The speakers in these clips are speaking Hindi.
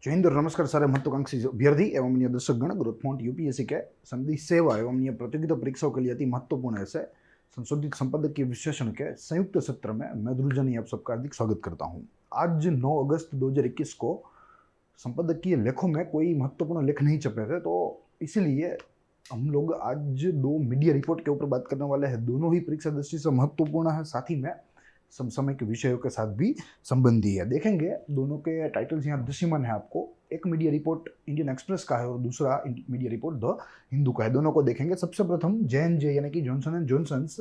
जय हिंद और नमस्कार सारे महत्वाकांक्षी अभ्यर्थी एवं अन्य दर्शकगण ग्रोथ पॉइंट यूपीएससी के संधि सेवा एवं अन्य प्रतियोगिता परीक्षाओं के लिए अति महत्वपूर्ण ऐसे संशोधित संपादकीय विश्लेषण के संयुक्त सत्र में मैं ध्रुवजानी आप सबका हार्दिक स्वागत करता हूं। आज 9 अगस्त 2021 को संपादकीय लेखों में कोई महत्वपूर्ण लेख नहीं छपे थे, तो इसीलिए हम लोग आज 2 मीडिया रिपोर्ट के ऊपर बात करने वाले हैं। दोनों ही परीक्षा दृष्टि से महत्वपूर्ण है, साथ ही में समसामयिक विषयों के साथ भी संबंधी है। देखेंगे दोनों के टाइटल्स यहाँ दृश्यमान है आपको। एक मीडिया रिपोर्ट इंडियन एक्सप्रेस का है और दूसरा मीडिया रिपोर्ट द हिंदू का है। दोनों को देखेंगे। सबसे प्रथम J&J यानी कि Johnson and Johnson's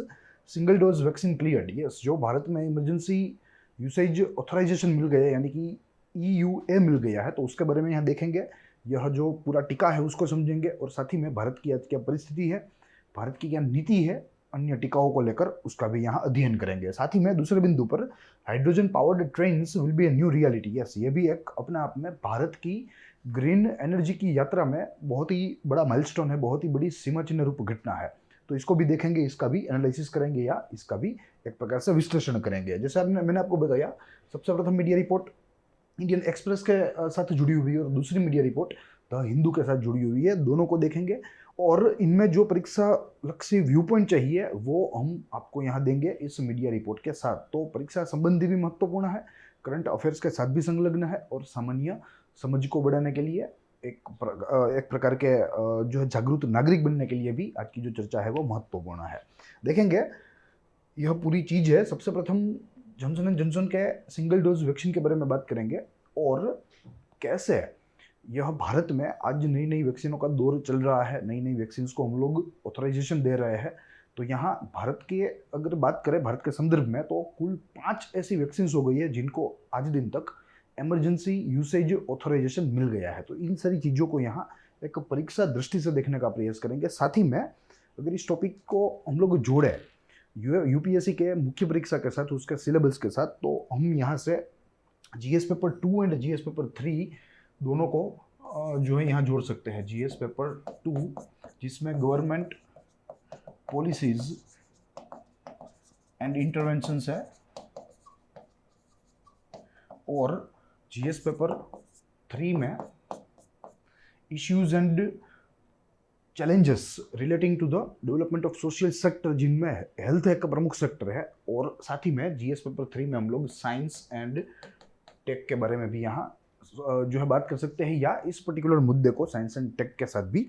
single dose vaccine cleared. Yes, जो भारत में इमरजेंसी यूसेज ऑथराइजेशन मिल गया यानी कि EUA मिल गया है, तो उसके बारे में यहाँ देखेंगे। यह जो पूरा टीका है उसको समझेंगे और साथ ही में भारत की आज क्या परिस्थिति है, भारत की क्या नीति है अन्य टीकाओं को लेकर, उसका भी यहाँ अध्ययन करेंगे। साथ ही में दूसरे बिंदु पर hydrogen powered trains will B a new reality. Yes, ये भी एक अपने आप में भारत की ग्रीन एनर्जी की यात्रा में बहुत ही बड़ा माइलस्टोन है, बहुत ही बड़ी सीमा चिन्ह रूप घटना है। तो इसको भी देखेंगे, इसका भी एनालिसिस करेंगे या इसका भी एक प्रकार से विश्लेषण करेंगे। जैसे मैंने आपको बताया, सबसे प्रथम मीडिया रिपोर्ट इंडियन एक्सप्रेस के साथ जुड़ी हुई है और दूसरी मीडिया रिपोर्ट द हिंदू के साथ जुड़ी हुई है। दोनों को देखेंगे और इनमें जो परीक्षा लक्ष्य व्यू पॉइंट चाहिए वो हम आपको यहाँ देंगे इस मीडिया रिपोर्ट के साथ। तो परीक्षा संबंधी भी महत्वपूर्ण है, करंट अफेयर्स के साथ भी संलग्न है और सामान्य समझ को बढ़ाने के लिए एक प्रकार के जो है जागरूक नागरिक बनने के लिए भी आज की जो चर्चा है वो महत्वपूर्ण है। देखेंगे यह पूरी चीज है। सबसे प्रथम जॉनसन एंड जॉनसन के सिंगल डोज वैक्सीन के बारे में बात करेंगे और कैसे यह भारत में आज नई नई वैक्सीनों का दौर चल रहा है, नई नई वैक्सीन को हम लोग ऑथराइजेशन दे रहे हैं। तो यहाँ भारत के अगर बात करें भारत के संदर्भ में, तो कुल 5 ऐसी वैक्सीन हो गई है जिनको आज दिन तक इमरजेंसी यूसेज ऑथराइजेशन मिल गया है। तो इन सारी चीज़ों को यहाँ एक परीक्षा दृष्टि से देखने का प्रयास करेंगे। साथ ही में अगर इस टॉपिक को हम लोग जोड़े यूपीएससी के मुख्य परीक्षा के साथ, उसके सिलेबस के साथ, तो हम यहाँ से GS paper 2 and GS paper 3 दोनों को जो है यहाँ जोड़ सकते हैं। GS पेपर 2 जिसमें गवर्नमेंट पॉलिसीज एंड इंटरवेंशंस है और GS पेपर 3 में issues and challenges relating to the development of social sector, जिनमें हेल्थ एक प्रमुख सेक्टर है। और साथ ही में GS पेपर 3 में हम लोग साइंस एंड टेक के बारे में भी यहाँ जो है बात कर सकते हैं या इस पर्टिकुलर मुद्दे को साइंस एंड टेक के साथ भी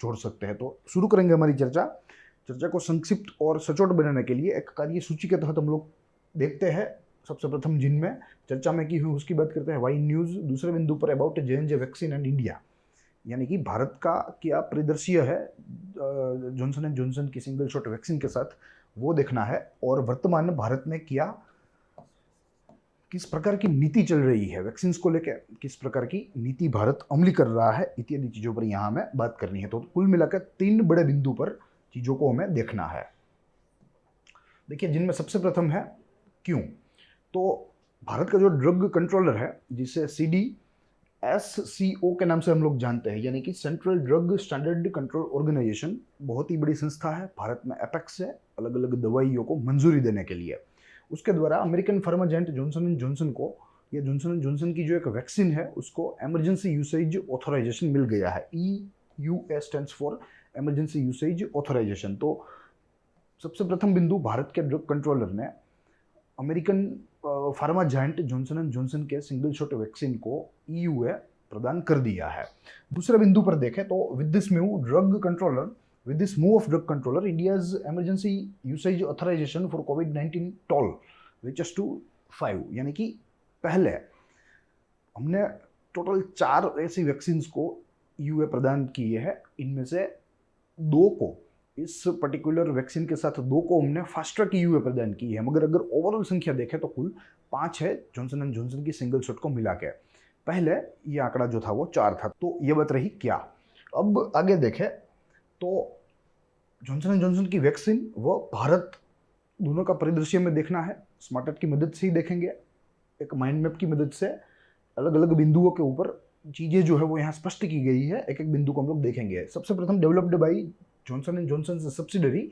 जोड़ सकते हैं। तो शुरू करेंगे हमारी चर्चा को संक्षिप्त और सचोट बनाने के लिए एक कार्य सूची के तहत हम लोग देखते हैं। सबसे प्रथम जिनमें चर्चा में की हुई उसकी बात करते हैं, वाई न्यूज़। दूसरे बिंदु पर about J&J vaccine and India, यानी कि भारत का क्या परिदृश्य है जॉनसन एंड जॉनसन की सिंगल शॉट वैक्सीन के साथ, वो देखना है। और वर्तमान भारत में क्या किस प्रकार की नीति चल रही है वैक्सीन को लेकर, किस प्रकार की नीति भारत अमली कर रहा है, इत्यादि चीज़ों पर यहाँ हमें बात करनी है। तो कुल मिलाकर 3 बड़े बिंदु पर चीज़ों को हमें देखना है। देखिए, जिनमें सबसे प्रथम है क्यों। तो भारत का जो ड्रग कंट्रोलर है, जिसे CDSCO के नाम से हम लोग जानते हैं, यानी कि central drug standard control organisation, बहुत ही बड़ी संस्था है। भारत में एपेक्स है अलग अलग दवाइयों को मंजूरी देने के लिए। उसके द्वारा American pharma giant Johnson and Johnson को, या जॉनसन एंड जॉनसन की जो एक वैक्सीन है उसको इमरजेंसी यूसेज ऑथराइजेशन मिल गया है। EUA stands for emergency usage authorisation. तो सबसे प्रथम बिंदु, भारत के ड्रग कंट्रोलर ने American pharma giant Johnson and Johnson के सिंगल शॉट वैक्सीन को EUA प्रदान कर दिया है। दूसरे बिंदु पर देखें तो with this move of drug controller, India's emergency usage authorization for COVID-19 toll reaches to 5, यानी कि पहले हमने टोटल 4 ऐसी वैक्सीन को EUA प्रदान किए हैं। इनमें से 2 को, इस पर्टिकुलर वैक्सीन के साथ 2 को हमने फास्ट ट्रैक EUA प्रदान की है, मगर अगर ओवरऑल संख्या देखें तो कुल 5 है जॉनसन एंड जॉनसन की सिंगल शॉट को मिला के। पहले ये आंकड़ा जो था वो 4 था। तो ये बात रही क्या। अब आगे देखें तो जॉनसन एंड जॉनसन की वैक्सीन वो भारत दोनों का परिदृश्य में देखना है। स्मार्ट ऐप की मदद से ही देखेंगे, एक माइंड मैप की मदद से अलग अलग बिंदुओं के ऊपर चीज़ें जो है वो यहाँ स्पष्ट की गई है। एक एक बिंदु को हम लोग देखेंगे। सबसे प्रथम, developed by Johnson and Johnson subsidiary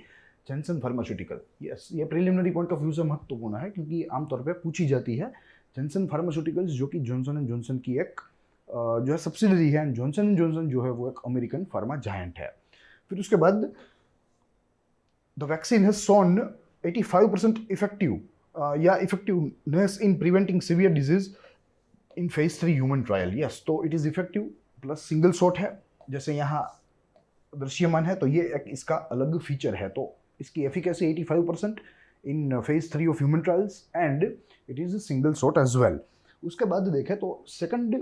Jansen pharmaceutical. Yes, ये प्रिलिमिनरी पॉइंट ऑफ व्यू से महत्वपूर्ण है क्योंकि आमतौर पर पूछी जाती है। जैनसन फार्मास्यूटिकल्स जो कि जॉनसन एंड जॉनसन की एक जो है सब्सिडरी है, एंड जॉनसन एंड जॉनसन जो है वो एक अमेरिकन फार्मा जायंट है। फिर उसके बाद the vaccine has shown 85% effective या effectiveness in preventing severe disease in phase 3 human trial. Yes, तो it is effective plus single shot है, जैसे यहाँ दृश्यमान है, तो ये एक इसका अलग फीचर है। तो इसकी efficacy 85% in phase 3 of human trials and it is single shot as well. उसके बाद देखें तो second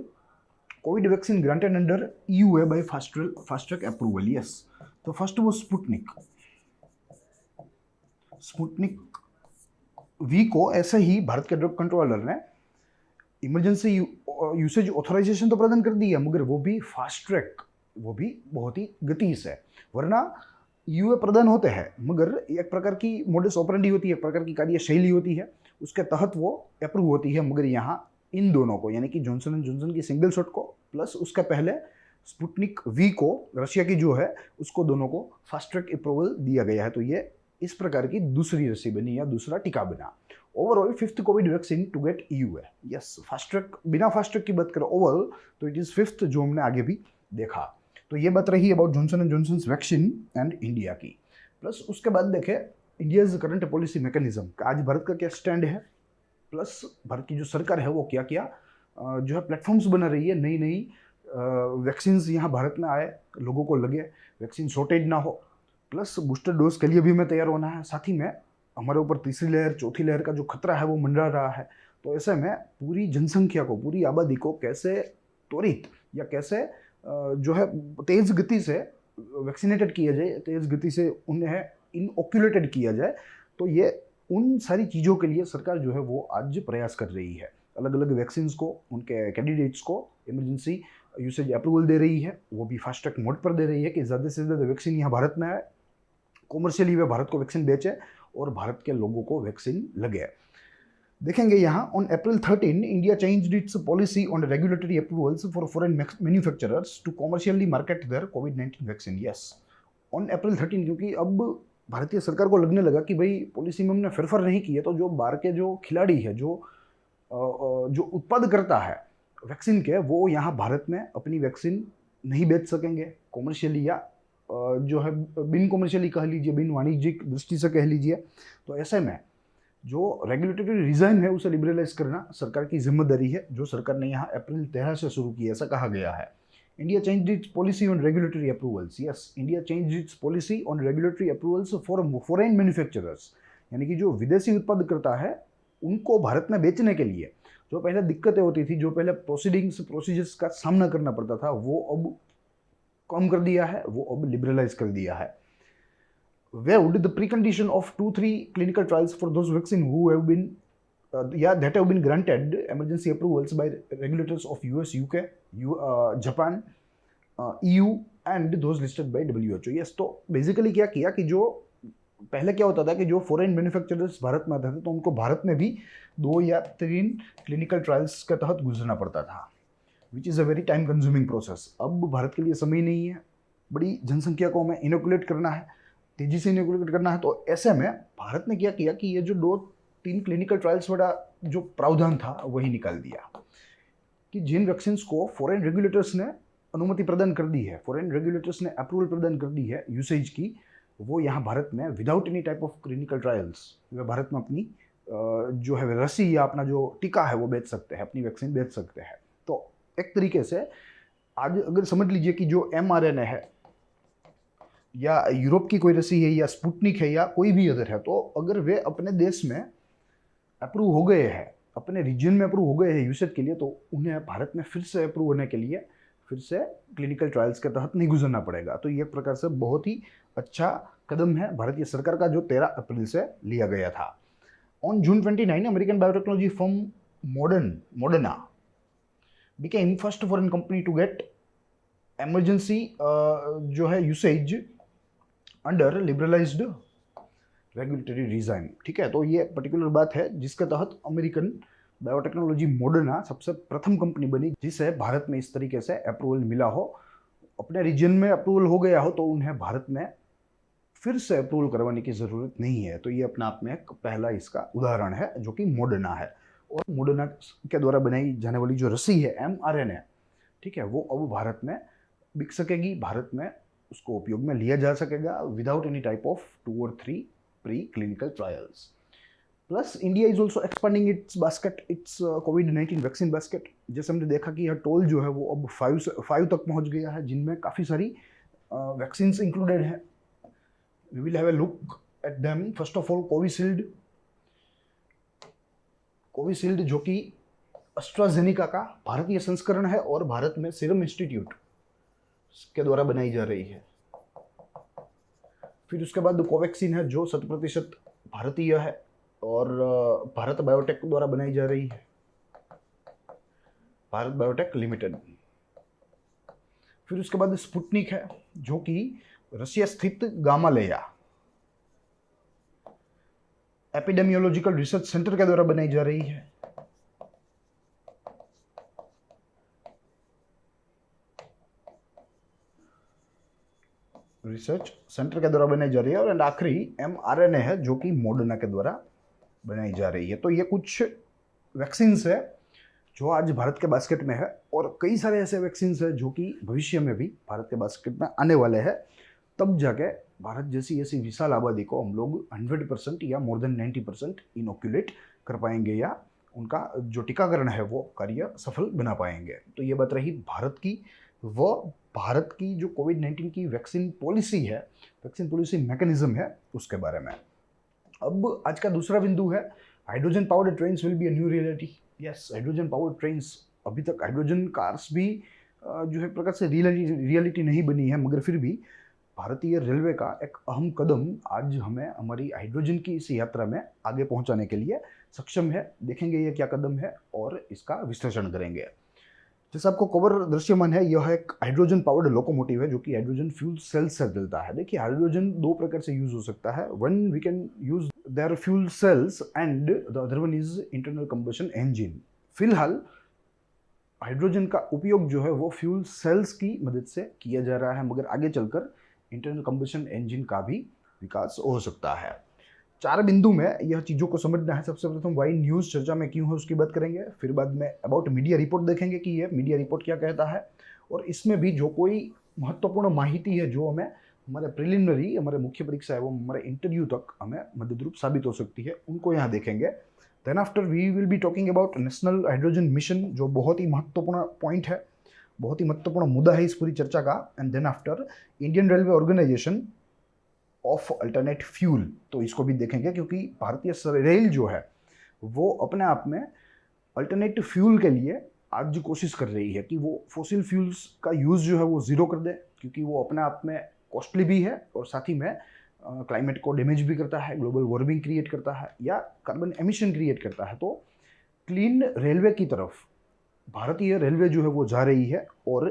covid vaccine granted under EU है by fast track approval. Yes, तो फर्स्ट वो स्पुतनिक वी को ऐसे ही भारत के ड्रग कंट्रोलर ने इमरजेंसी यूसेज ऑथराइजेशन तो प्रदान कर दी है, मगर वो भी फास्ट ट्रैक, वो भी बहुत ही गति से, वरना यूए प्रदान होते हैं मगर एक प्रकार की मोडस ऑपरेंडी होती है, एक प्रकार की कार्यशैली होती है, उसके तहत वो अप्रूव होती है। मगर यहाँ इन दोनों को, यानी कि जॉनसन एंड जॉनसन की सिंगल शॉट को प्लस उसका पहले स्पुतनिक वी को, रशिया की जो है, उसको दोनों को फास्ट ट्रैक अप्रूवल दिया गया है। तो ये इस प्रकार की दूसरी रसी बनी या दूसरा टीका बना। Overall 5th covid vaccine to get EU है। यस, फास्ट ट्रैक, बिना फास्ट ट्रैक की बात करें ओवरऑल तो इट इज 5th, जो हमने आगे भी देखा। तो ये बात रही about Johnson and Johnson vaccine and India की। प्लस उसके बाद देखें इंडियाज करंट पॉलिसी मैकेनिज्म, आज भारत का क्या स्टैंड है, प्लस भारत की जो सरकार है वो क्या क्या जो है प्लेटफॉर्म्स बना रही है, नई नई वैक्सीन यहाँ भारत में आए, लोगों को लगे, वैक्सीन शॉर्टेज ना हो, प्लस बूस्टर डोज के लिए भी हमें तैयार होना है। साथ ही में हमारे ऊपर तीसरी लहर, चौथी लहर का जो खतरा है वो मंडरा रहा है। तो ऐसे में पूरी जनसंख्या को, पूरी आबादी को कैसे त्वरित या कैसे जो है तेज गति से वैक्सीनेटेड किया जाए, तेज गति से उन्हें इनओक्यूलेटेड किया जाए, तो ये उन सारी चीज़ों के लिए सरकार जो है वो आज प्रयास कर रही है। अलग अलग वैक्सीन को, उनके कैंडिडेट्स को इमरजेंसी यूसेज अप्रूवल दे रही है, वो भी फास्ट ट्रैक मोड पर दे रही है कि ज़्यादा से ज़्यादा वैक्सीन यहाँ भारत में आए, कॉमर्शियली वे भारत को वैक्सीन बेचे और भारत के लोगों को वैक्सीन लगे। देखेंगे यहाँ on April 13 India changed its policy on regulatory approvals for foreign manufacturers to commercially market their कोविड-19 वैक्सीन। यस, ऑन April 13, क्योंकि अब भारतीय सरकार को लगने लगा कि भाई पॉलिसी में हमने फेरफार नहीं किया तो जो बाहर के जो खिलाड़ी है, जो उत्पाद करता है वैक्सीन के, वो यहाँ भारत में अपनी वैक्सीन नहीं बेच सकेंगे कॉमर्शियली, या जो है बिन कॉमर्शियली कह लीजिए, बिन वाणिज्यिक दृष्टि से कह लीजिए। तो ऐसे में जो रेगुलेटरी रिजाइन है उसे लिबरलाइज करना सरकार की जिम्मेदारी है, जो सरकार ने यहाँ April 13 से शुरू की, ऐसा कहा गया है। India changed its policy on regulatory approvals. Yes, India changed its policy on regulatory approvals for foreign manufacturers, यानी कि जो विदेशी उत्पाद करता है उनको भारत में बेचने के लिए जो पहले दिक्कतें होती थी, जो पहले प्रोसीजर्स का सामना करना पड़ता था, वो अब कम कर दिया है, वो अब लिबरलाइज कर दिया है। Waived the precondition of 2-3 clinical trials for those vaccine who have been that have been granted emergency approvals by regulators of US, UK, Japan, EU and those listed by WHO। yes, तो बेसिकली क्या किया कि जो पहले क्या होता था कि जो फॉरेन मैन्युफैक्चरर्स भारत में आते थे तो उनको भारत में भी 2 या 3 क्लिनिकल ट्रायल्स के तहत गुजरना पड़ता था, which is a very time consuming process. अब भारत के लिए समय नहीं है, बड़ी जनसंख्या को हमें इनोकुलेट करना है, तेजी से इनोकुलेट करना है। तो ऐसे में भारत ने क्या किया कि ये जो 2-3 क्लिनिकल ट्रायल्स वाला जो प्रावधान था वही निकाल दिया कि जिन वैक्सीन को फॉरेन रेगुलेटर्स ने अनुमति प्रदान कर दी है, फॉरेन रेगुलेटर्स ने अप्रूवल प्रदान कर दी है यूसेज की, वो यहाँ भारत में without any type of clinical trials वे भारत में अपनी जो है रसी या अपना जो टीका है वो बेच सकते हैं, अपनी वैक्सीन बेच सकते हैं। तो एक तरीके से आज अगर समझ लीजिए कि जो mRNA है या यूरोप की कोई रसी है या स्पुतनिक है या कोई भी अदर है, तो अगर वे अपने देश में अप्रूव हो गए हैं, अपने रीजन में अप्रूव हो गए हैं यूसेज के लिए, तो उन्हें भारत में फिर से अप्रूव होने के लिए फिर से क्लिनिकल ट्रायल्स के तहत नहीं गुजरना पड़ेगा। तो ये एक प्रकार से बहुत ही अच्छा कदम है भारतीय सरकार का, जो 13 अप्रैल से लिया गया था। On June 29 American biotechnology firm Moderna became first foreign company to get emergency जो है usage under liberalised regulatory regime. ठीक है, तो ये पर्टिकुलर बात है जिसके तहत अमेरिकन बायोटेक्नोलॉजी मॉडर्ना सबसे प्रथम कंपनी बनी जिसे भारत में इस तरीके से अप्रूवल मिला हो। अपने रीजन में अप्रूवल हो गया हो तो उन्हें भारत में फिर से अप्रूवल करवाने की ज़रूरत नहीं है। तो ये अपने आप में एक पहला इसका उदाहरण है जो कि मॉडर्ना है। और मॉडर्ना के द्वारा बनाई जाने वाली जो रसी है mRNA, ठीक है, वो अब भारत में बिक सकेगी, भारत में उसको उपयोग में लिया जा सकेगा without any type of 2 or 3 pre clinical trials. Plus India is also expanding it's basket, it's covid vaccine basket. जैसे हमने देखा कि यह टोल जो है वो अब 5 तक पहुंच गया है, जिनमें काफ़ी सारी वैक्सीन्स इंक्लूडेड हैं। We will have a look at them. First of all Covishield, जो कि एस्ट्राजेनेका का भारतीय संस्करण है और भारत में सीरम इंस्टीट्यूट के द्वारा बनाई जा रही है। फिर उसके बाद कोवैक्सीन है जो 100% भारतीय है और भारत बायोटेक द्वारा बनाई जा रही है, भारत बायोटेक लिमिटेड। फिर उसके बाद स्पुतनिक है जो कि रशिया स्थित गामालेया एपिडेमियोलॉजिकल रिसर्च सेंटर के द्वारा बनाई जा रही है। रिसर्च सेंटर के द्वारा बनाई जा रही है। और एंड आखिरी mRNA है जो कि मॉडर्ना के द्वारा बनाई जा रही है। तो ये कुछ वैक्सीन्स है जो आज भारत के बास्केट में है और कई सारे ऐसे वैक्सीन्स है जो कि भविष्य में भी भारत के बास्केट में आने वाले हैं। तब जाके भारत जैसी ऐसी विशाल आबादी को हम लोग 100% या मोर देन 90% इनोक्यूलेट कर पाएंगे या उनका जो टीकाकरण है वो कार्य सफल बना पाएंगे। तो ये बात रही भारत की। भारत की जो कोविड-19 की वैक्सीन पॉलिसी है, वैक्सीन पॉलिसी मैकेनिज्म है, उसके बारे में। अब आज का दूसरा बिंदु है hydrogen powered trains will be a new reality. Yes, hydrogen powered trains, अभी तक हाइड्रोजन कार्स भी जो है प्रकार से रियलिटी नहीं बनी है, मगर फिर भी भारतीय रेलवे का एक अहम कदम आज हमें हमारी हाइड्रोजन की इस यात्रा में आगे पहुंचाने के लिए सक्षम है। देखेंगे ये क्या कदम है और इसका विश्लेषण करेंगे। जैसे आपको कवर दृश्यमान है, यह एक हाइड्रोजन पावर्ड लोकोमोटिव है जो कि हाइड्रोजन फ्यूल सेल से चलता है। देखिए, हाइड्रोजन दो प्रकार से यूज हो सकता है। One, we can use their fuel cells and the other one is internal combustion engine. फिलहाल हाइड्रोजन का उपयोग जो है वो फ्यूल सेल्स की मदद से किया जा रहा है, मगर आगे चलकर इंटरनल कंबशन इंजन का भी विकास हो सकता है। 4 बिंदु में यह चीज़ों को समझना है। सबसे प्रथम वाई न्यूज़ चर्चा में क्यों है उसकी बात करेंगे, फिर बाद में अबाउट मीडिया रिपोर्ट देखेंगे कि ये मीडिया रिपोर्ट क्या कहता है और इसमें भी जो कोई महत्वपूर्ण माहिती है जो हमें हमारे प्रिलिमिनरी, हमारे मुख्य परीक्षा एवं हमारे इंटरव्यू तक हमें मददरूप साबित हो सकती है, उनको यहाँ देखेंगे। Then after we will be talking about national hydrogen mission, जो बहुत ही महत्वपूर्ण पॉइंट है, बहुत ही महत्वपूर्ण मुद्दा है इस पूरी चर्चा का। And then after Indian railway organisation of alternate fuel, तो इसको भी देखेंगे क्योंकि भारतीय रेल जो है वो अपने आप में अल्टरनेट फ्यूल के लिए आज कोशिश कर रही है कि वो फॉसिल फ्यूल्स का यूज़ जो है वो ज़ीरो कर दे, क्योंकि वो अपने आप में कॉस्टली भी है और साथ ही में क्लाइमेट को डैमेज भी करता है, ग्लोबल वार्मिंग क्रिएट करता है या कार्बन एमिशन क्रिएट करता है। तो क्लीन रेलवे की तरफ भारतीय रेलवे जो है वो जा रही है और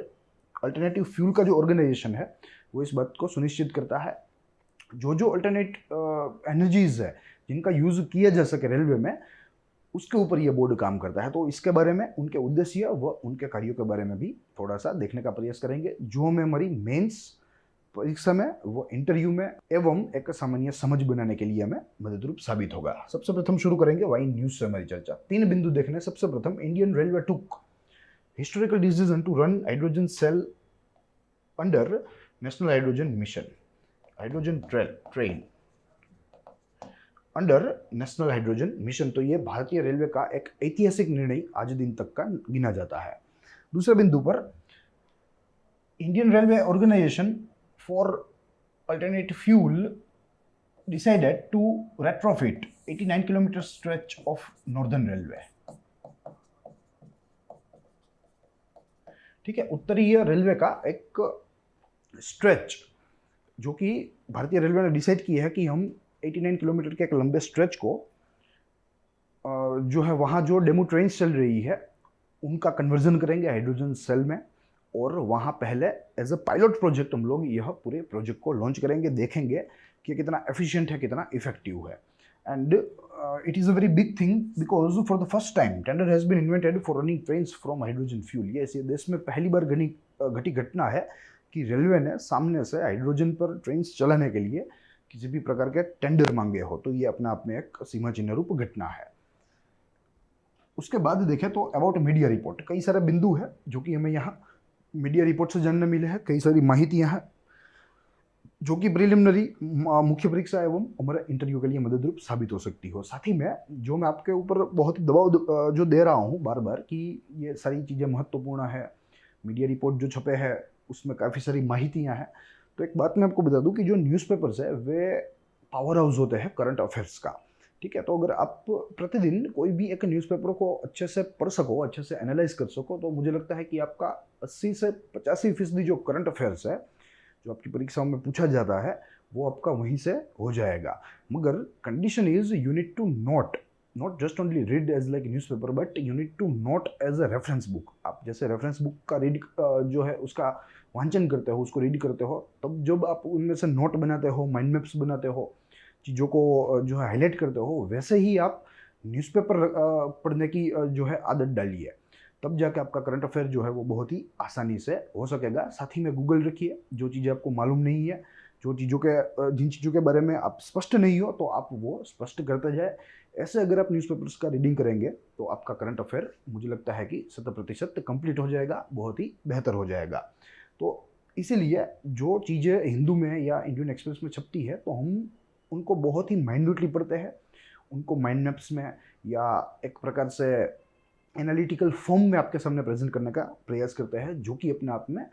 अल्टरनेटिव फ्यूल का जो ऑर्गेनाइजेशन है वो इस बात को सुनिश्चित करता है जो अल्टरनेट एनर्जीज है जिनका यूज़ किया जा सके रेलवे में, उसके ऊपर ये बोर्ड काम करता है। तो इसके बारे में, उनके उद्देश्य व उनके कार्यों के बारे में भी थोड़ा सा देखने का प्रयास करेंगे, जो हमें हमारी मेंस परीक्षा में, वो इंटरव्यू में एवं एक सामान्य समझ बनाने के लिए हमें मददरूप साबित होगा। सबसे प्रथम शुरू करेंगे वाई न्यूज़ से हमारी चर्चा। 3 बिंदु देखने। सबसे प्रथम, Indian railway took historical decision to run hydrogen cell under national hydrogen mission, hydrogen train under national hydrogen mission. तो ये भारतीय रेलवे का एक ऐतिहासिक निर्णय आज दिन तक का गिना जाता है। दूसरे बिंदु पर, Indian railway organisation for alternate fuel decided to retrofit 89 kilometre stretch of northern railway. ठीक है, उत्तरीय रेलवे का एक स्ट्रेच जो कि भारतीय रेलवे ने डिसाइड किया है कि हम 89 किलोमीटर के एक लंबे स्ट्रेच को जो है वहाँ जो डेमो ट्रेन्स चल रही है उनका कन्वर्जन करेंगे हाइड्रोजन सेल में, और वहाँ पहले एज अ पायलट प्रोजेक्ट हम लोग यह पूरे प्रोजेक्ट को लॉन्च करेंगे। देखेंगे कि कितना एफिशिएंट है, कितना इफेक्टिव है। And it is a very big thing because for the first time tender has been invented for running trains from hydrogen fuel. ये देश में पहली बार घटी घटना है कि रेलवे ने सामने से हाइड्रोजन पर ट्रेन्स चलाने के लिए किसी भी प्रकार के टेंडर मांगे हो। तो ये अपने आप में एक सीमा चिन्ह रूप घटना है। उसके बाद देखें तो अबाउट मीडिया रिपोर्ट, कई सारे बिंदु है जो कि हमें यहाँ मीडिया रिपोर्ट से जानने मिले हैं, कई सारी माहितियाँ हैं जो कि प्रिलिमिनरी मुख्य परीक्षा एवं हमारे इंटरव्यू के लिए मददरूप साबित हो सकती हो। साथ ही में जो मैं आपके ऊपर बहुत ही दबाव जो दे रहा हूँ बार बार कि ये सारी चीज़ें महत्वपूर्ण है, मीडिया रिपोर्ट जो छपे हैं उसमें काफ़ी सारी माहितियाँ हैं, तो एक बात मैं आपको बता दूं कि जो न्यूज़पेपर्स है वे पावर हाउस होते हैं करंट अफेयर्स का। ठीक है, तो अगर आप प्रतिदिन कोई भी एक न्यूज़पेपर को अच्छे से पढ़ सको, अच्छे से एनालाइज कर सको, तो मुझे लगता है कि आपका 80 से 85% जो करंट अफेयर्स है जो आपकी परीक्षाओं में पूछा जाता है वो आपका वहीं से हो जाएगा। मगर condition is you need to not just only read as like newspaper, but you need to note as a reference book. आप जैसे रेफरेंस बुक का रीड जो है उसका वांचन करते हो, उसको रीड करते हो, तब जब आप उनमें से नोट बनाते हो, माइंड मैप्स बनाते हो, चीज़ों को जो है हाईलाइट करते हो, वैसे ही आप न्यूज़पेपर पढ़ने की जो है आदत डालिए, तब जाके आपका करंट अफेयर जो है वो बहुत ही आसानी से हो सकेगा। साथ ही में गूगल रखिए, जो चीज़ें आपको मालूम नहीं है, जो चीज़ों के जिन चीज़ों के बारे में आप स्पष्ट नहीं हो तो आप वो स्पष्ट करते जाए। ऐसे अगर आप न्यूज़पेपर्स का रीडिंग करेंगे तो आपका करंट अफेयर मुझे लगता है कि 100% कंप्लीट हो जाएगा, बहुत ही बेहतर हो जाएगा। तो इसीलिए जो चीज़ें हिंदू में या इंडियन एक्सप्रेस में छपती है तो हम उनको बहुत ही माइन्यूटली पढ़ते हैं, उनको माइंड मैप्स में या एक प्रकार से एनालिटिकल फॉर्म में आपके सामने प्रेजेंट करने का प्रयास करते हैं, जो कि अपने आप में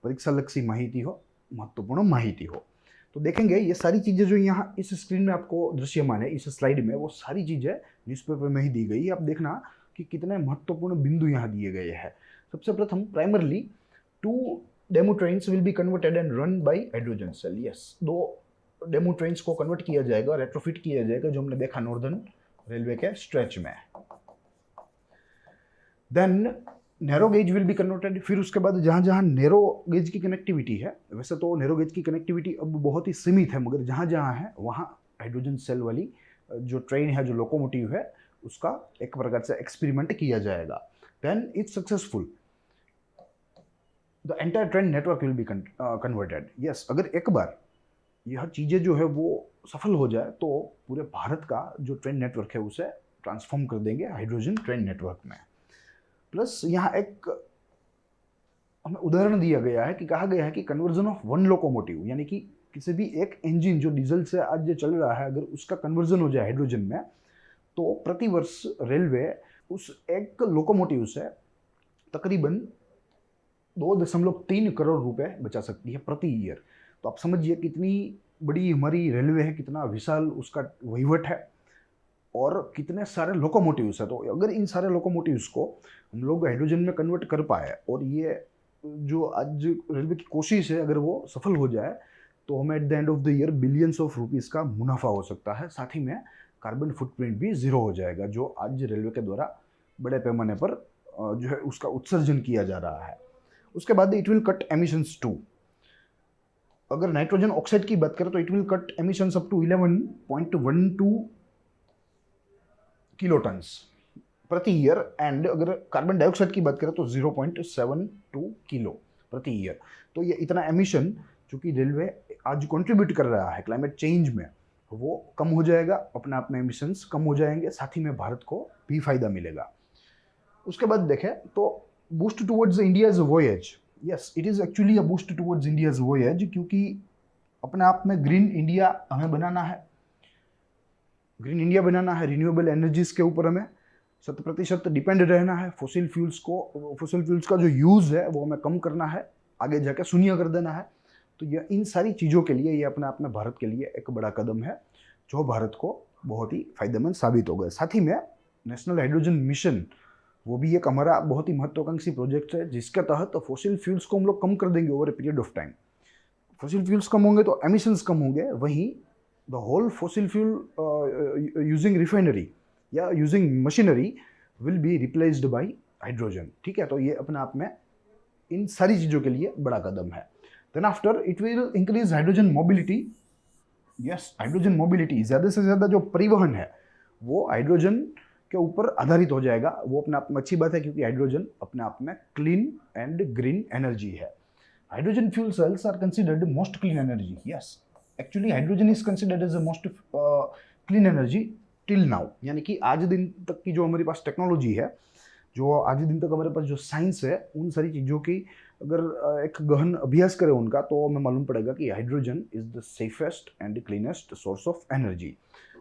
परीक्षा लक्षी माहिती हो, महत्वपूर्ण माहिती हो। तो देखेंगे ये सारी चीज़ें जो यहाँ इस स्क्रीन में आपको दृश्यमान है, इस स्लाइड में, वो सारी चीज़ें न्यूज़पेपर में ही दी गई है। आप देखना कि कितने महत्वपूर्ण बिंदु यहाँ दिए गए हैं। सबसे प्रथम, primarily 2 demo trains will be converted and run by hydrogen cell. Yes, 2 demo trains को कन्वर्ट किया जाएगा, रेट्रोफिट किया जाएगा, जो हमने देखा नॉर्दर्न रेलवे के स्ट्रेच में। Then narrow gauge will be converted. फिर उसके बाद जहाँ जहाँ नैरो गेज की कनेक्टिविटी है, वैसे तो नैरो गेज की कनेक्टिविटी अब बहुत ही सीमित है, मगर जहाँ जहाँ है वहाँ हाइड्रोजन सेल वाली जो ट्रेन है, जो लोकोमोटिव है, उसका एक प्रकार से एक्सपेरिमेंट किया जाएगा। Then it's successful, the entire train network will be converted. Yes, अगर एक बार यह चीज़ें जो है वो सफल हो जाए तो पूरे भारत का जो ट्रेन नेटवर्क है उसे ट्रांसफॉर्म कर देंगे हाइड्रोजन ट्रेन नेटवर्क में। प्लस यहाँ एक हमें उदाहरण दिया गया है कि कहा गया है कि कन्वर्जन ऑफ 1 लोकोमोटिव, यानी कि किसी भी एक इंजन जो डीजल से आज जो चल रहा है, अगर उसका कन्वर्जन हो जाए हाइड्रोजन में, तो प्रति वर्ष रेलवे उस एक लोकोमोटिव से तकरीबन 2.3 करोड़ रुपए बचा सकती है प्रति ईयर। तो आप समझिए कितनी बड़ी हमारी रेलवे है, कितना विशाल उसका वहीवट है और कितने सारे लोकोमोटिव्स है। तो अगर इन सारे लोकोमोटिव्स को हम लोग हाइड्रोजन में कन्वर्ट कर पाए और ये जो आज रेलवे की कोशिश है अगर वो सफल हो जाए, तो हमें at the end of the year billions of rupees का मुनाफा हो सकता है। साथ ही में कार्बन फुटप्रिंट भी ज़ीरो हो जाएगा, जो आज रेलवे के द्वारा बड़े पैमाने पर जो है उसका उत्सर्जन किया जा रहा है। उसके बाद it will cut emissions to. अगर नाइट्रोजन ऑक्साइड की बात करें तो it will cut emissions up to 11.12 kilotons प्रति ईयर, एंड अगर कार्बन डाइऑक्साइड की बात करें तो 0.72 किलो प्रति ईयर। तो ये इतना एमिशन जो कि रेलवे आज कंट्रीब्यूट कर रहा है क्लाइमेट चेंज में, वो कम हो जाएगा, अपने आप में एमिशंस कम हो जाएंगे, साथ ही में भारत को भी फायदा मिलेगा। उसके बाद देखें तो boost towards India's voyage. Yes, it is actually a boost towards India's voyage, क्योंकि अपने आप में ग्रीन इंडिया हमें बनाना है, ग्रीन इंडिया बनाना है, रिन्यूएबल एनर्जीज के ऊपर हमें 100% डिपेंड रहना है। फॉसिल फ्यूल्स का जो यूज़ है वो हमें कम करना है, आगे जाकर शून्य कर देना है। तो ये इन सारी चीज़ों के लिए ये अपने आप में भारत के लिए एक बड़ा कदम है, जो भारत को बहुत ही फायदेमंद साबित होगा। साथ ही में नेशनल हाइड्रोजन मिशन, वो भी एक हमारा बहुत ही महत्वाकांक्षी प्रोजेक्ट है, जिसके तहत फॉसिल फ्यूल्स को हम लोग कम कर देंगे over a period of time. Fossil fuels कम होंगे तो एमिशंस कम होंगे, वहीं the whole fossil fuel using refinery या using machinery will be replaced by hydrogen. ठीक है, तो ये अपने आप में इन सारी चीज़ों के लिए बड़ा कदम है। Then after it will increase hydrogen mobility. Yes, hydrogen mobility, ज़्यादा से ज़्यादा जो परिवहन है वो हाइड्रोजन के ऊपर आधारित हो जाएगा। वो अपने आप में अच्छी बात है, क्योंकि हाइड्रोजन अपने आप में क्लीन एंड ग्रीन एनर्जी है। Hydrogen fuel cells are considered most clean energy. Yes, actually hydrogen is considered as a most clean energy till now, यानी कि आज दिन तक की जो हमारे पास टेक्नोलॉजी है, जो आज दिन तक हमारे पास जो साइंस है, उन सारी चीज़ों की अगर एक गहन अभ्यास करें उनका तो हमें मालूम पड़ेगा कि hydrogen is the safest and cleanest source of energy.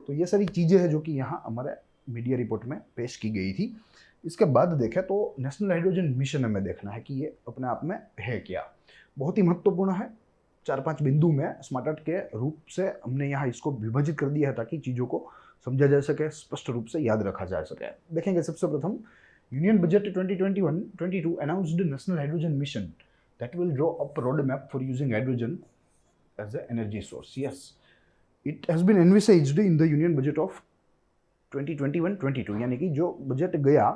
तो ये सारी चीज़ें हैं जो कि यहाँ हमारे मीडिया रिपोर्ट में पेश की गई थी। इसके बाद देखें तो नेशनल हाइड्रोजन मिशन हमें देखना है कि ये अपने आप में है क्या। बहुत ही महत्वपूर्ण है। 4-5 बिंदु में स्मार्ट आर्ट के रूप से हमने यहाँ इसको विभाजित कर दिया है ताकि चीज़ों को समझा जा सके, स्पष्ट रूप से याद रखा जा सके। देखेंगे सबसे प्रथम union budget 2021-22 announced national hydrogen mission that will draw up a roadmap for using hydrogen as an energy source. Yes, it has been envisaged in the union budget of 2021-22, यानी कि जो बजट गया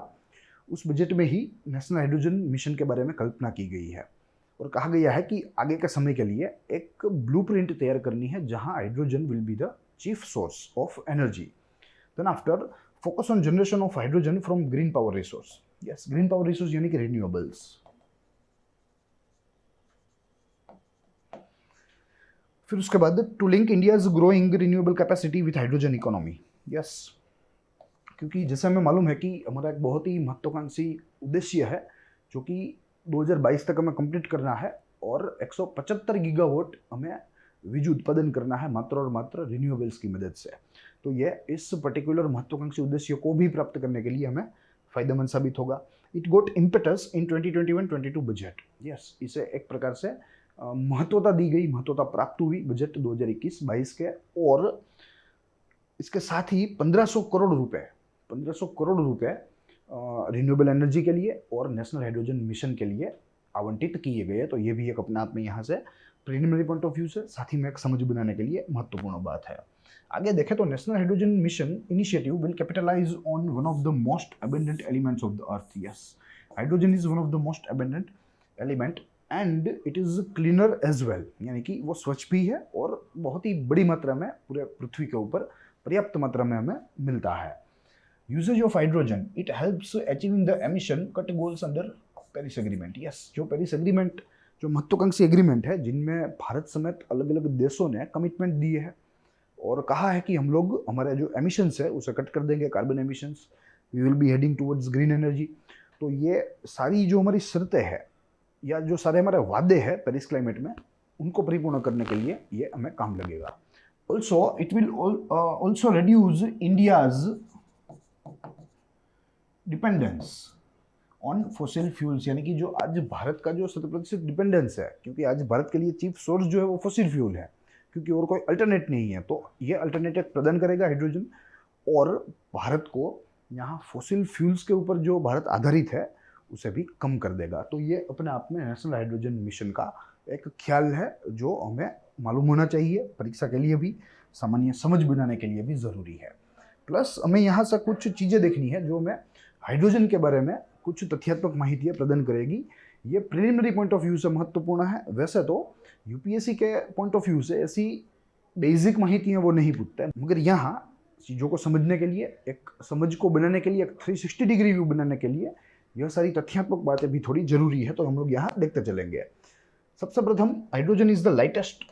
उस बजट में ही नेशनल हाइड्रोजन मिशन के बारे में कल्पना की गई है और कहा गया है कि आगे के समय के लिए एक ब्लूप्रिंट तैयार करनी है जहां hydrogen will be the chief source of energy. Then after focus on generation of hydrogen from green power resource. Yes, green power resource यानी कि रिन्यूएबल्स। फिर उसके बाद to link India's growing renewable capacity with hydrogen economy. Yes, क्योंकि जैसे हमें मालूम है कि हमारा एक बहुत ही महत्वाकांक्षी उद्देश्य है जो कि 2022 तक हमें कंप्लीट करना है और 175 गीगावाट हमें वीज उत्पादन करना है मात्र और मात्र रिन्यूएबल्स की मदद से। तो ये इस पर्टिकुलर महत्वाकांक्षी उद्देश्य को भी प्राप्त करने के लिए हमें फायदेमंद साबित होगा। It got impetus in 2021-22 budget. Yes, इसे एक प्रकार से महत्वता दी गई, महत्वता प्राप्त हुई बजट 2021-22 के, और इसके साथ ही 1500 करोड़ रुपए रिन्यूएबल एनर्जी के लिए और नेशनल हाइड्रोजन मिशन के लिए आवंटित किए गए। तो ये भी एक अपने आप में यहाँ से प्रीलिमिनरी पॉइंट ऑफ व्यू से साथ ही में एक समझ बनाने के लिए महत्वपूर्ण बात है। आगे देखें तो national hydrogen mission initiative will capitalise on one of the most abundant elements of the earth. Yes, hydrogen is one of the most abundant element and it is cleaner as well, यानी कि वो स्वच्छ भी है और बहुत ही बड़ी मात्रा में पूरे पृथ्वी के ऊपर पर्याप्त मात्रा में हमें मिलता है। Usage of hydrogen it helps achieving the emission cut goals under Paris agreement. Yes, जो पेरिस एग्रीमेंट, जो महत्वाकांक्षी एग्रीमेंट है जिनमें भारत समेत अलग अलग देशों ने कमिटमेंट दिए हैं और कहा है कि हम लोग हमारे जो एमिशंस है उसे कट कर देंगे, carbon emissions, we will be heading towards green energy. तो ये सारी जो हमारी शर्तें हैं या जो सारे हमारे वादे हैं पेरिस क्लाइमेट में, उनको परिपूर्ण करने के लिए ये हमें काम लगेगा। Also it will also reduce India's dependence on fossil fuels, यानी कि जो आज भारत का जो 70% डिपेंडेंस है, क्योंकि आज भारत के लिए चीफ सोर्स जो है वो फॉसिल फ्यूल है, क्योंकि और कोई अल्टरनेट नहीं है। तो ये अल्टरनेटिव प्रदान करेगा हाइड्रोजन और भारत को यहाँ फॉसिल फ्यूल्स के ऊपर जो भारत आधारित है उसे भी कम कर देगा। तो ये अपने आप में नेशनल हाइड्रोजन मिशन का एक ख्याल है जो हमें मालूम होना चाहिए, परीक्षा के लिए भी, सामान्य समझ बनाने के लिए भी ज़रूरी है। प्लस हमें यहाँ से कुछ चीज़ें देखनी है जो हमें हाइड्रोजन के बारे में कुछ तथ्यात्मक माहितियाँ प्रदान करेगी। ये प्रिलिमिनरी पॉइंट ऑफ व्यू से महत्वपूर्ण है। वैसे तो यूपीएससी के पॉइंट ऑफ व्यू से ऐसी बेसिक माहितियाँ वो नहीं पूछते, मगर यहाँ चीज़ों को समझने के लिए, एक समझ को बनाने के लिए, एक 360 डिग्री व्यू बनाने के लिए यह सारी तथ्यात्मक बातें भी थोड़ी जरूरी है। तो हम लोग यहाँ देखते चलेंगे। सबसे प्रथम, hydrogen is the lightest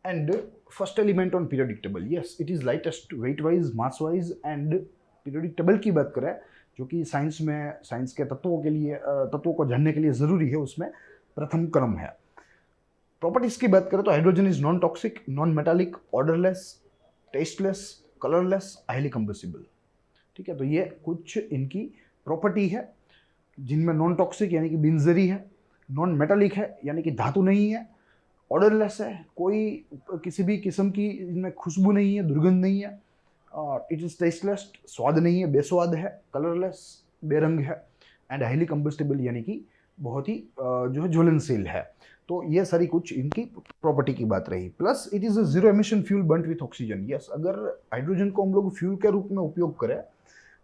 and first element on periodic table. Yes, it is lightest wait wise, mass wise and periodic table की बात करें जो कि साइंस में, साइंस के तत्वों के लिए, तत्वों को जानने के लिए ज़रूरी है, उसमें प्रथम क्रम है। प्रॉपर्टीज़ की बात करें तो hydrogen is non toxic, non metallic, odourless, tasteless, colourless, highly combustible. ठीक है, तो ये कुछ इनकी प्रॉपर्टी है जिनमें नॉन टॉक्सिक यानी कि बिनजरी है, नॉन मेटालिक है यानी कि धातु नहीं है, ऑर्डरलेस है, कोई किसी भी किस्म की इनमें खुशबू नहीं है, दुर्गंध नहीं है, इट इज टेस्टलेस, स्वाद नहीं है, बेस्वाद है, कलरलेस, बेरंग है, एंड हाईली कंबस्टिबल यानी कि बहुत ही जो है ज्वलनशील है। तो ये सारी कुछ इनकी प्रॉपर्टी की बात रही। Plus it is a zero emission fuel burned with oxygen. Yes, अगर हाइड्रोजन को हम लोग फ्यूल के रूप में उपयोग करें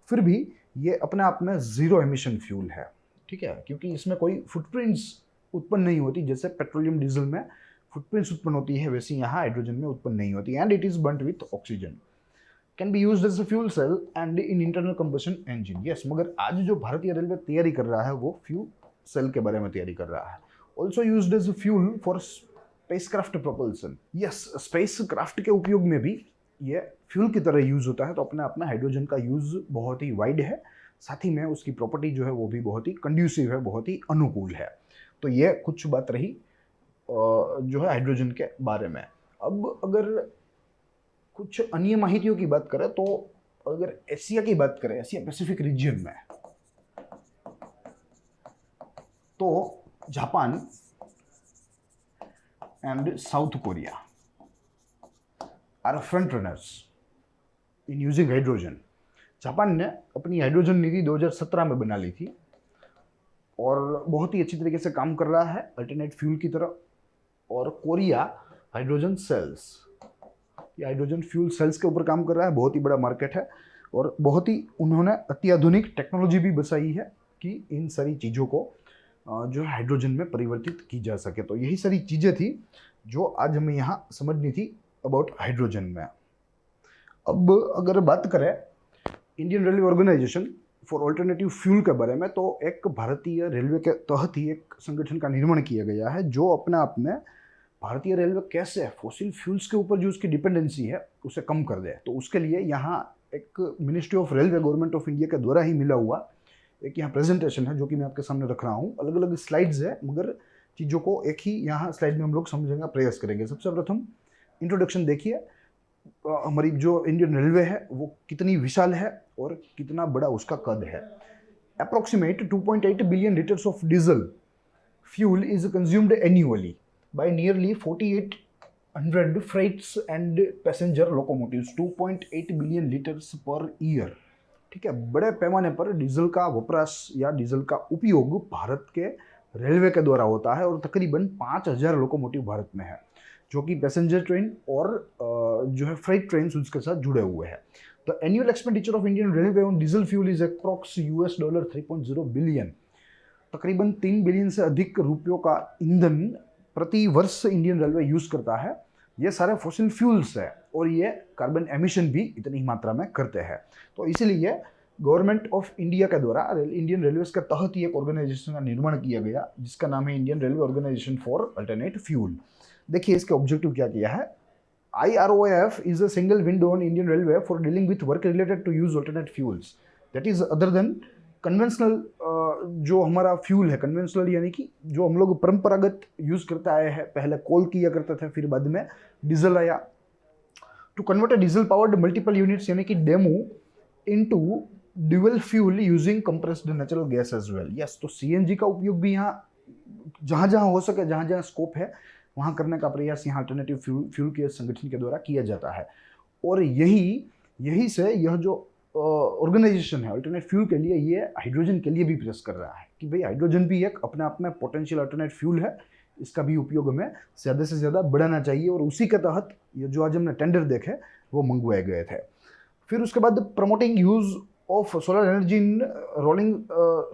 फिर भी ये अपने आप में जीरो एमिशन फ्यूल है। ठीक है, क्योंकि इसमें कोई फुटप्रिंट्स उत्पन्न नहीं होती, जैसे पेट्रोलियम डीजल में फुटप्रिंट्स उत्पन्न होती है वैसी यहाँ हाइड्रोजन में उत्पन्न नहीं होती। And it is burned with oxygen, can be used as a fuel cell and in internal combustion engine. Yes, मगर आज जो भारतीय रेलवे तैयारी कर रहा है वो फ्यूल सेल के बारे में तैयारी कर रहा है। Also used as fuel for spacecraft propulsion. Yes, spacecraft के उपयोग में भी ये फ्यूल की तरह यूज होता है। तो अपने आप में हाइड्रोजन का यूज बहुत ही वाइड है, साथ ही में उसकी प्रॉपर्टी जो है वो भी बहुत ही कंड्यूसिव है, बहुत ही अनुकूल है। तो ये कुछ बात रही जो है हाइड्रोजन के बारे में। अब अगर कुछ अन्य माहितियों की बात करें तो अगर एशिया की बात करें, एशिया पैसिफिक रीजन में, तो Japan and South Korea are front runners in using hydrogen. Japan ने अपनी हाइड्रोजन नीति 2017 में बना ली थी और बहुत ही अच्छी तरीके से काम कर रहा है अल्टरनेट फ्यूल की तरह। और कोरिया हाइड्रोजन सेल्स, ये हाइड्रोजन फ्यूल सेल्स के ऊपर काम कर रहा है, बहुत ही बड़ा मार्केट है और बहुत ही उन्होंने अत्याधुनिक टेक्नोलॉजी भी बसाई है कि इन सारी चीज़ों को जो हाइड्रोजन में परिवर्तित की जा सके। तो यही सारी चीज़ें थी जो आज हमें यहाँ समझनी थी अबाउट हाइड्रोजन में। अब अगर बात करें Indian railway organisation for alternative fuel के बारे में, तो एक भारतीय रेलवे के तहत ही एक संगठन का निर्माण किया गया है जो अपने आप में भारतीय रेलवे कैसे फॉसिल फ्यूल्स के ऊपर जो उसकी डिपेंडेंसी है उसे कम कर दे। तो उसके लिए यहाँ एक ministry of railway government of India के द्वारा ही मिला हुआ एक यहाँ प्रेजेंटेशन है जो कि मैं आपके सामने रख रहा हूँ। अलग अलग स्लाइड्स है मगर चीज़ों को एक ही यहाँ स्लाइड में हम लोग समझने का प्रयास करेंगे। सबसे प्रथम इंट्रोडक्शन देखिए, हमारी जो इंडियन रेलवे है वो कितनी विशाल है और कितना बड़ा उसका कद है। Approximate 2.8 billion litres of diesel fuel is consumed annually by nearly 4800 freights and passenger locomotives, 2.8 billion litres per year. ठीक है, बड़े पैमाने पर डीजल का वपराश या डीजल का उपयोग भारत के रेलवे के द्वारा होता है और तकरीबन 5000 लोकोमोटिव भारत में है जो कि पैसेंजर ट्रेन और जो है फ्रेट ट्रेन उसके साथ जुड़े हुए हैं। The annual expenditure of Indian railway on diesel fuel is approx $3.0 billion. तकरीबन 3 बिलियन से अधिक रुपयों का ईंधन प्रति वर्ष इंडियन रेलवे यूज करता है। ये सारे फॉसिल फ्यूल्स है और ये कार्बन एमिशन भी इतनी ही मात्रा में करते हैं। तो इसीलिए गवर्नमेंट ऑफ इंडिया के द्वारा इंडियन रेलवेज के तहत ही एक ऑर्गेनाइजेशन का निर्माण किया गया जिसका नाम है Indian railway organisation for alternate fuel. देखिए इसके ऑब्जेक्टिव क्या किया है। IROF is a single window on Indian Railway for dealing with work related to use alternate fuels that is other than conventional. जो हमारा फ्यूल है कन्वेंशनल यानी कि जो हम लोग परंपरागत यूज करते आए हैं, पहले कोल किया करते थे फिर बाद में डीजल आया। To convert a diesel powered multiple units यानी कि demo into dual fuel using compressed natural gas as well. Yes, तो सीएनजी का उपयोग भी यहाँ जहाँ जहाँ हो सके, जहाँ जहाँ स्कोप है वहाँ करने का प्रयास यहाँ अल्टरनेटिव फ्यूल के संगठन के द्वारा किया जाता है। और यही से यह जो ऑर्गेनाइजेशन है अल्टरनेट फ्यूल के लिए, ये हाइड्रोजन के लिए भी प्रेस कर रहा है कि भाई हाइड्रोजन भी एक अपने आप में पोटेंशियल अल्टरनेट फ्यूल है, इसका भी उपयोग हमें ज़्यादा से ज़्यादा बढ़ाना चाहिए। और उसी के तहत ये जो आज हमने टेंडर देखे वो मंगवाए गए थे। फिर उसके बाद promoting use of solar energy in rolling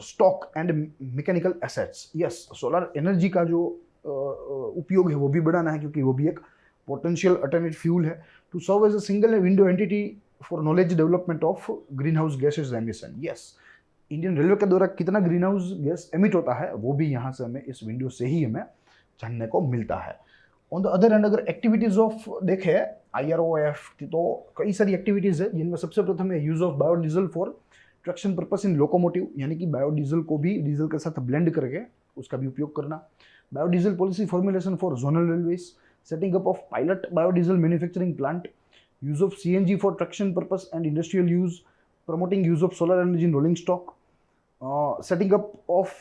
stock and mechanical assets. Yes, solar energy का जो उपयोग है वो भी बढ़ाना है क्योंकि वो भी एक पोटेंशियल अल्टरनेट फ्यूल है। To serve as a single window entity for knowledge development of greenhouse gases emission. Yes, Indian railway के द्वारा कितना ग्रीन हाउस गैस एमिट होता है वो भी यहाँ से हमें इस विंडो से ही हमें जानने को मिलता है। ऑन द अदर हैंड अगर एक्टिविटीज ऑफ देखे IROF तो कई सारी एक्टिविटीज है जिनमें सबसे प्रथम है use of biodiesel for traction purpose in locomotive, यानी कि बायोडीजल को भी डीजल के साथ ब्लेंड करके उसका भी उपयोग करना। Biodiesel policy formulation for zonal railways, setting up of pilot biodiesel manufacturing plant, use of CNG for traction purpose and industrial use, promoting use of solar energy in rolling stock, setting up of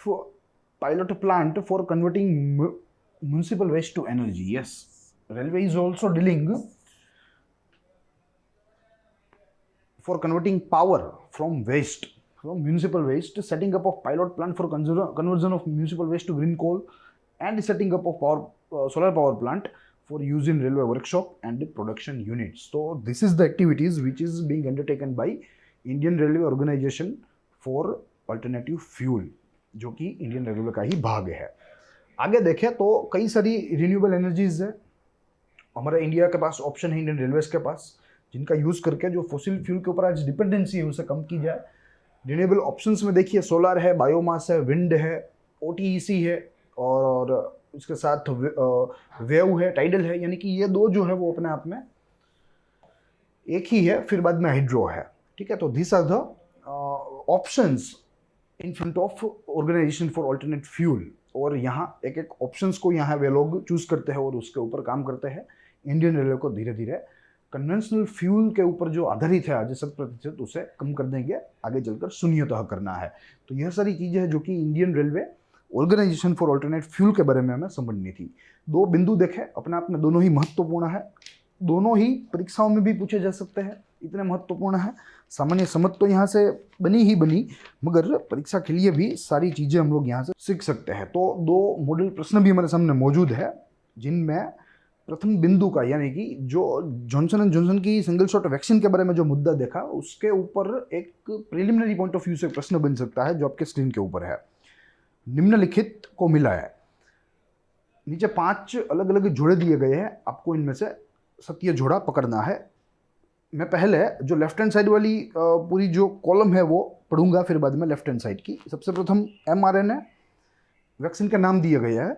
pilot plant for converting municipal waste to energy. Yes, railway is also dealing for converting power from municipal waste, setting up of pilot plant for conversion of municipal waste to green coal, and setting up of solar power plant for use in railway workshop and production units. So this is the activities which is being undertaken by Indian Railway Organization for Alternative Fuel, जो कि इंडियन रेलवे का ही भाग है। आगे देखें तो कई सारी रिन्यूएबल एनर्जीज है हमारे इंडिया के पास, ऑप्शन है इंडियन रेलवेज के पास जिनका यूज करके जो फॉसिल फ्यूल के ऊपर आज डिपेंडेंसी है उसे कम की जाए। रिन्यूएबल ऑप्शंस में देखिए सोलर है, बायोमास है, विंड है, OTEC है और इसके साथ वेव है, टाइडल है, यानी कि ये दो जो है वो अपने आप में एक ही है। फिर बाद में हाइड्रो है। ठीक है, तो this are the options in front of organisation for alternate fuel और यहाँ एक एक ऑप्शंस को यहाँ वे लोग चूज करते हैं और उसके ऊपर काम करते हैं। इंडियन रेलवे को धीरे धीरे कन्वेंशनल फ्यूल के ऊपर जो आधारित है आज 70% उसे कम कर देंगे, आगे चलकर शून्यतः करना है। तो यह सारी चीज़ें हैं जो कि Indian railway organisation for alternative fuel के बारे में हमें समझनी थी। दो बिंदु देखे अपने आप में, दोनों ही महत्वपूर्ण है, दोनों ही परीक्षाओं में भी पूछे जा सकते हैं, इतने महत्वपूर्ण है। सामान्य समझ तो यहाँ से बनी ही बनी, मगर परीक्षा के लिए भी सारी चीज़ें हम लोग यहाँ से सीख सकते हैं। तो दो मॉडल प्रश्न भी हमारे सामने मौजूद है, जिनमें प्रथम बिंदु का यानी कि जो जॉनसन एंड जॉनसन की सिंगल शॉट वैक्सीन के बारे में जो मुद्दा देखा, उसके ऊपर एक प्रिलिमिनरी पॉइंट ऑफ व्यू से प्रश्न बन सकता है जो आपके स्क्रीन के ऊपर है। निम्नलिखित को मिला है, नीचे 5 अलग अलग जोड़े दिए गए हैं, आपको इनमें से सत्य जोड़ा पकड़ना है। मैं पहले जो लेफ्ट हैंड साइड वाली पूरी जो कॉलम है वो पढ़ूंगा, फिर बाद में लेफ्ट हैंड साइड की। सबसे प्रथम mRNA वैक्सीन का नाम दिया गया है,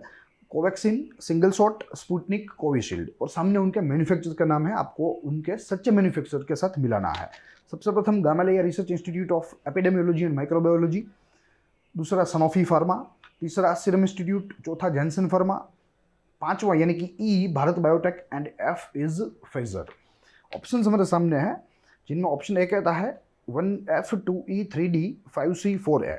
Covaxin, single shot, Sputnik, Covishield, और सामने उनके मैन्युफैक्चरर का नाम है, आपको उनके सच्चे मैन्युफैक्चरर के साथ मिलाना है। सबसे प्रथम Gamaleya research institute of epidemiology and microbiology, दूसरा सनोफी फार्मा, तीसरा सीरम इंस्टीट्यूट, चौथा जैनसन फार्मा, पांचवा यानी कि ई Bharat biotech and F is Pfizer. Option हमारे सामने है, जिनमें ऑप्शन ए कहता है 1F 2E 3D 5C 4A,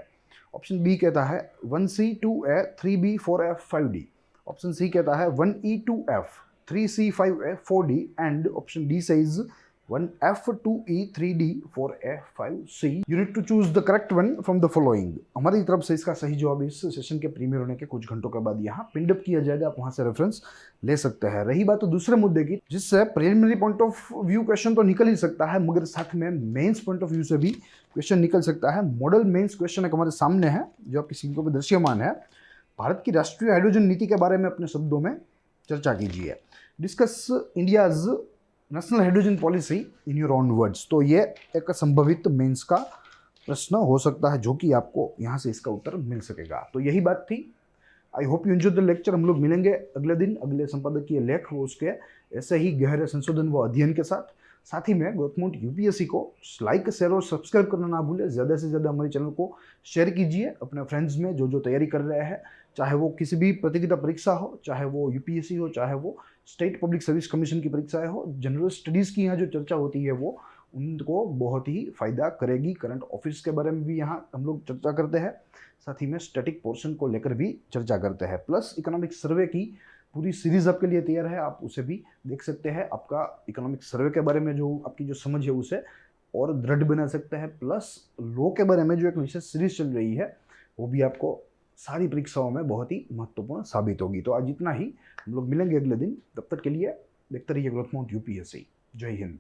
option B कहता है 1C 2A 3B 4F 5D, option C कहता है 1E 2F 3C 5A 4D, and option D says 1F 2E 3D 4A 5C। You need to choose the correct one from the following. हमारी तरफ से इसका सही जवाब इस सेशन के प्रीमियर होने के कुछ घंटों के बाद यहाँ पिंड अप किया जाएगा, आप वहां से रेफरेंस ले सकते हैं। रही बात तो दूसरे मुद्दे की, जिससे preliminary point of view question तो निकल ही सकता है, मगर साथ में मेंस पॉइंट ऑफ व्यू से भी क्वेश्चन निकल सकता है। मॉडल मेंस क्वेश्चन एक हमारे सामने है जो आपकी स्क्रीन पर दृश्यमान है। भारत की राष्ट्रीय हाइड्रोजन नीति के बारे में अपने शब्दों में चर्चा कीजिए। Discuss India's national hydrogen policy in your own words. तो ये एक संभावित मेंस का प्रश्न हो सकता है जो कि आपको यहाँ से इसका उत्तर मिल सकेगा। तो यही बात थी। I hope you enjoy the lecture. हम लोग मिलेंगे अगले दिन अगले संपादकीय लेख वो उसके ऐसे ही गहरे संशोधन व अध्ययन के साथ। साथ ही में ग्रोथमोंट यूपीएससी को लाइक, शेयर और सब्सक्राइब करना ना भूलें। ज़्यादा से ज़्यादा हमारे चैनल को शेयर कीजिए अपने फ्रेंड्स में जो जो तैयारी कर रहे हैं, चाहे वो किसी भी प्रतियोगिता परीक्षा हो, चाहे वो यूपीएससी हो, चाहे वो स्टेट पब्लिक सर्विस कमीशन की परीक्षाएं हो। जनरल स्टडीज़ की यहाँ जो चर्चा होती है वो उनको बहुत ही फ़ायदा करेगी। करंट ऑफिस के बारे में भी यहाँ हम लोग चर्चा करते हैं, साथ ही में स्टैटिक पोर्शन को लेकर भी चर्चा करते हैं। प्लस इकोनॉमिक सर्वे की पूरी सीरीज आपके लिए तैयार है, आप उसे भी देख सकते हैं। आपका इकोनॉमिक सर्वे के बारे में जो आपकी जो समझ है उसे और दृढ़ बना सकते हैं। प्लस लॉ के बारे में जो एक विशेष सीरीज चल रही है वो भी आपको सारी परीक्षाओं में बहुत ही महत्वपूर्ण साबित होगी। तो आज इतना ही, हम लोग मिलेंगे अगले दिन। तब तक के लिए देखते रहिए ग्रोथमोंट यूपीएससी। जय हिंद।